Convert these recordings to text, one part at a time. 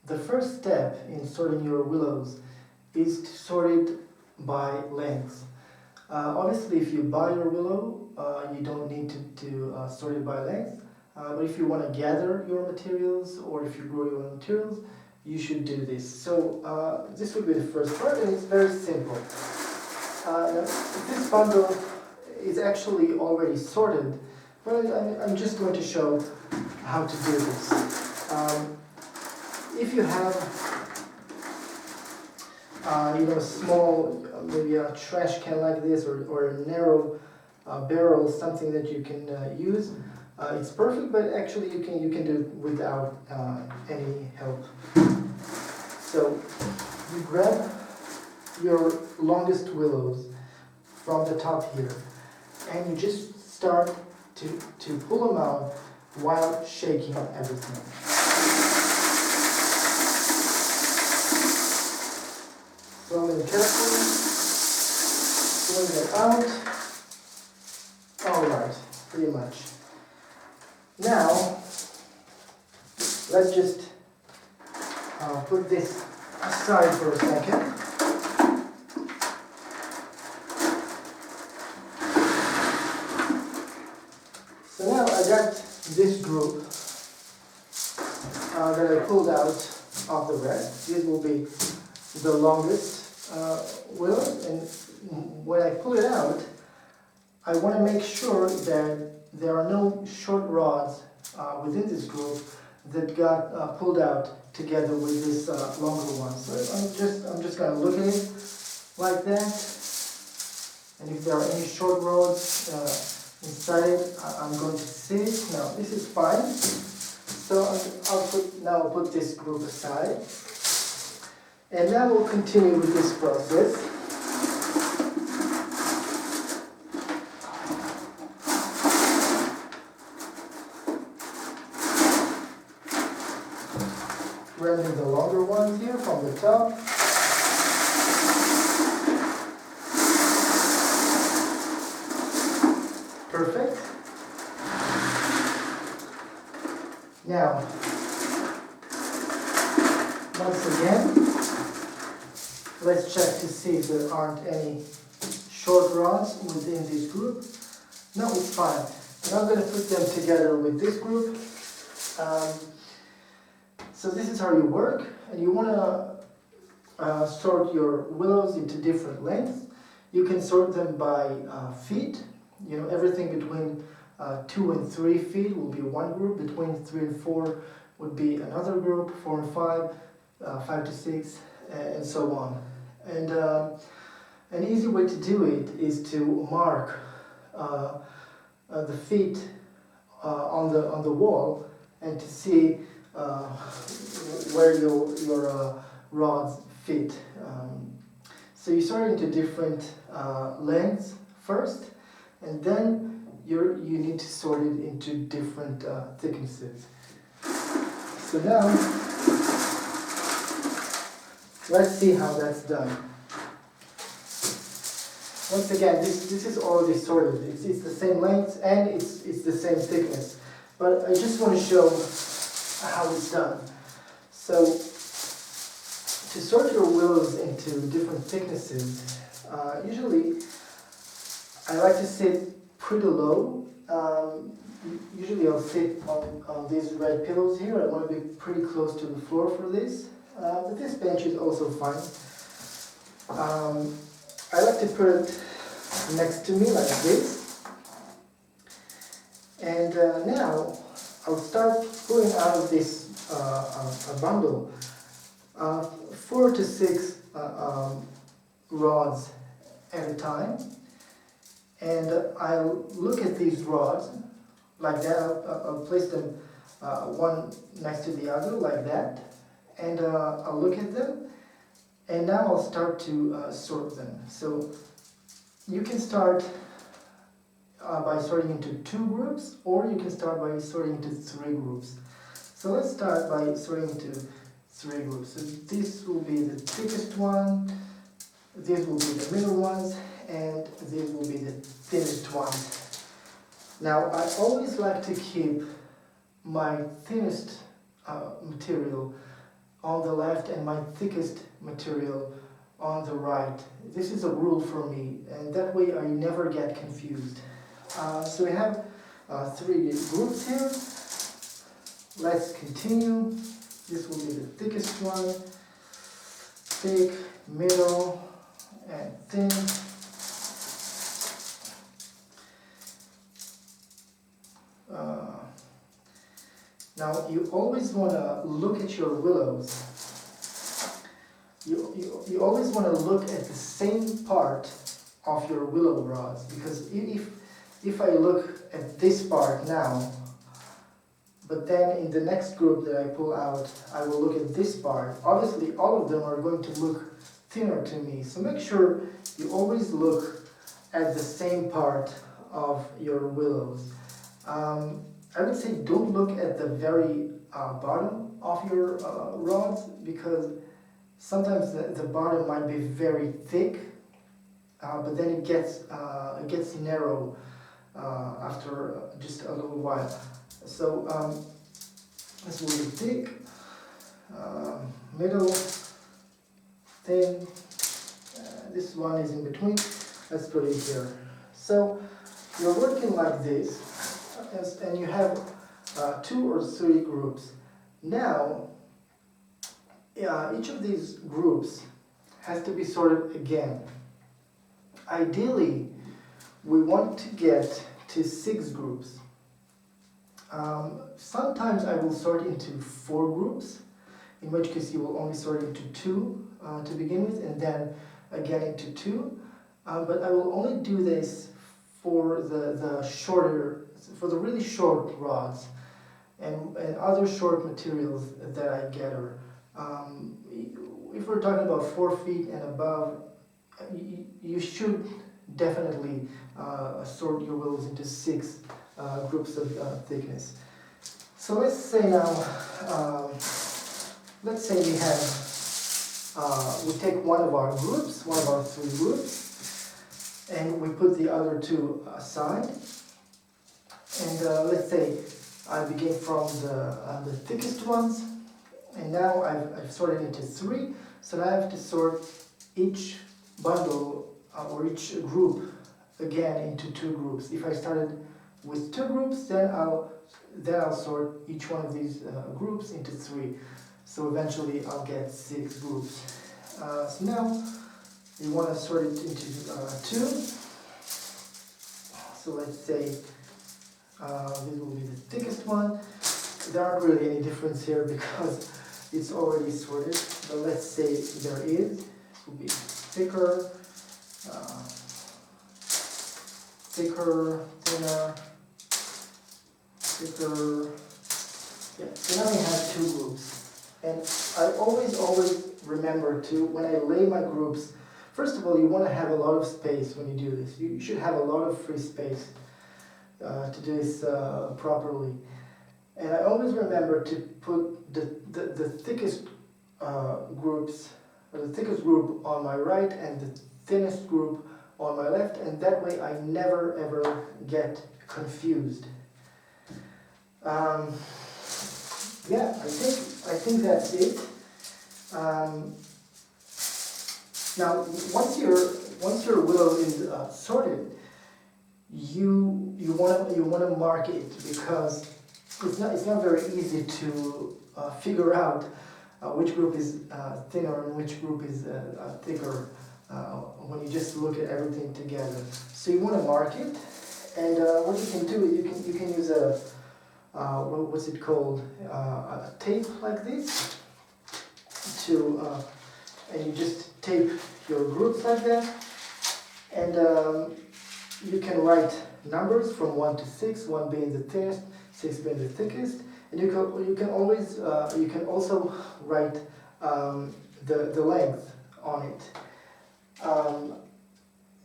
the first step in sorting your willows is to sort it by length. Obviously, if you buy your willow, you don't need to sort it by length. But if you want to gather your materials or if you grow your own materials, you should do this. So this will be the first part, and it's very simple. This bundle is actually already sorted, but I'm just going to show how to do this. If you have a small, maybe a trash can like this, or a narrow barrel, something that you can use, it's perfect. But actually, you can do it without any help. So you grab your longest willows from the top here, and you just start to pull them out while shaking everything. Slowly and carefully, pulling it out. Alright, pretty much. Now, let's just put this aside for a second. So now I got this group that I pulled out of the rest. This will be the longest willow, and when I pull it out, I want to make sure that there are no short rods within this group that got pulled out together with this longer one. So I'm just going to look at it like that, and if there are any short rods inside it, I'm going to see it. Now this is fine. So I'll put this group aside. And now we'll continue with this process. Grabbing the longer ones here from the top. Perfect. Now, once again, let's check to see if there aren't any short rods within this group. No, it's fine. And I'm going to put them together with this group. So this is how you work, and you want to sort your willows into different lengths. You can sort them by feet. Everything between 2 and 3 feet will be one group. Between 3 and 4 would be another group. 4 and 5, 5 to 6, and so on. And an easy way to do it is to mark the feet on the wall, and to see where your rods fit. So you sort into different lengths first, and then you need to sort it into different thicknesses. So now, let's see how that's done. Once again, this is already sorted. It's the same length and it's the same thickness. But I just want to show how it's done. So, to sort your willows into different thicknesses, usually I like to sit pretty low. Usually I'll sit on these red pillows here. I want to be pretty close to the floor for this. But this bench is also fine. I like to put it next to me like this. And now I'll start pulling out of this a bundle 4 to 6 rods at a time. And I'll look at these rods like that. I'll place them one next to the other like that. And I'll look at them. And now I'll start to sort them. So you can start by sorting into 2 groups, or you can start by sorting into 3 groups. So let's start by sorting into 3 groups. So this will be the thickest one, these will be the middle ones, and these will be the thinnest ones. Now I always like to keep my thinnest material on the left and my thickest material on the right. This is a rule for me, and that way I never get confused. So we have 3 groups here. Let's continue. This will be the thickest one, thick, middle, and thin. Now you always want to look at your willows. You always want to look at the same part of your willow rods, because if I look at this part now, but then in the next group that I pull out, I will look at this part. Obviously, all of them are going to look thinner to me. So make sure you always look at the same part of your willows. I would say don't look at the very bottom of your rods, because sometimes the bottom might be very thick, but then it gets narrow after just a little while. So this will be thick, middle, thin. This one is in between. Let's put it here. So you're working like this, and you have 2 or 3 groups. Now, each of these groups has to be sorted again. Ideally, we want to get to 6 groups. Sometimes I will sort into 4 groups, in which case you will only sort into 2 to begin with, and then again into 2. But I will only do this for for the really short rods and other short materials that I gather. If we're talking about 4 feet and above, you should definitely sort your willows into 6 groups of thickness. So let's say now, let's say we have, we take one of our 3 groups, and we put the other 2 aside. And let's say I begin from the thickest ones, and now I've sorted into 3, so now I have to sort each bundle or each group again into 2 groups. If I started with 2 groups, then I'll sort each one of these groups into 3. So eventually I'll get 6 groups. So now you want to sort it into 2. So let's say this will be the thickest one. There aren't really any difference here because it's already sorted, but let's say there is. This will be thicker, thicker, thinner, thicker. Yeah, so now we have 2 groups. And I always remember to, when I lay my groups, first of all, you want to have a lot of space when you do this. You should have a lot of free space to do this properly. And I always remember to put the thickest groups, or the thickest group on my right and the thinnest group on my left, and that way I never ever get confused. Yeah, I think that's it. Now, once your willow is sorted, you want to mark it, because it's not very easy to figure out which group is thinner and which group is thicker when you just look at everything together. So you want to mark it, and what you can do is you can use a what's it called, a tape like this to and you just tape your groups like that, and you can write numbers from 1 to 6, 1 being the thinnest, 6 being the thickest, and you can also write the length on it.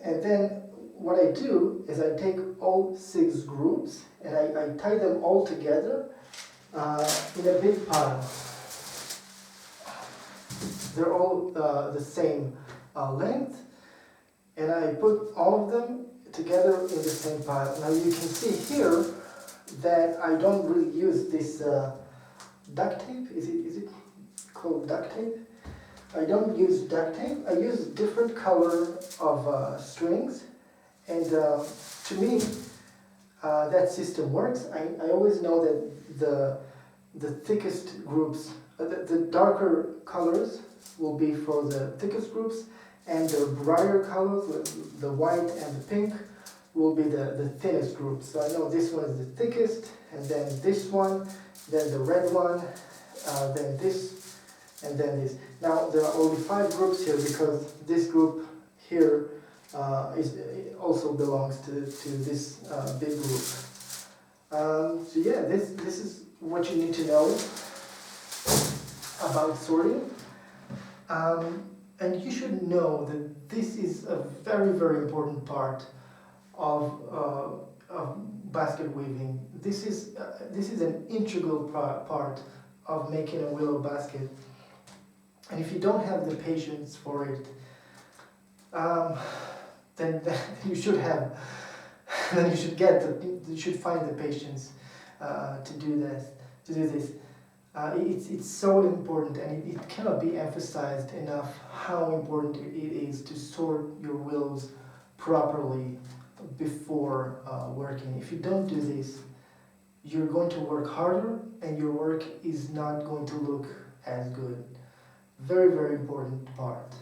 And then what I do is I take all 6 groups and I tie them all together in a big pile. They're all the same length, and I put all of them together in the same pile. Now you can see here that I don't really use this duct tape. Is it called duct tape. I don't use duct tape, I use different color of strings, and to me that system works. I always know that the thickest groups, the darker colors will be for the thickest groups, and the brighter colors, the white and the pink, will be the thinnest groups. So I know this one is the thickest, and then this one, then the red one, then this, and then this. Now there are only 5 groups here because this group here also belongs to this big group. So yeah, this is what you need to know about sorting. And you should know that this is a very, very important part of basket weaving. This is an integral part of making a willow basket. And if you don't have the patience for it, then you should have. Then you should find the patience to do this. It's so important, and it cannot be emphasized enough how important it is to sort your willows properly before working. If you don't do this, you're going to work harder, and your work is not going to look as good. Very, very important part.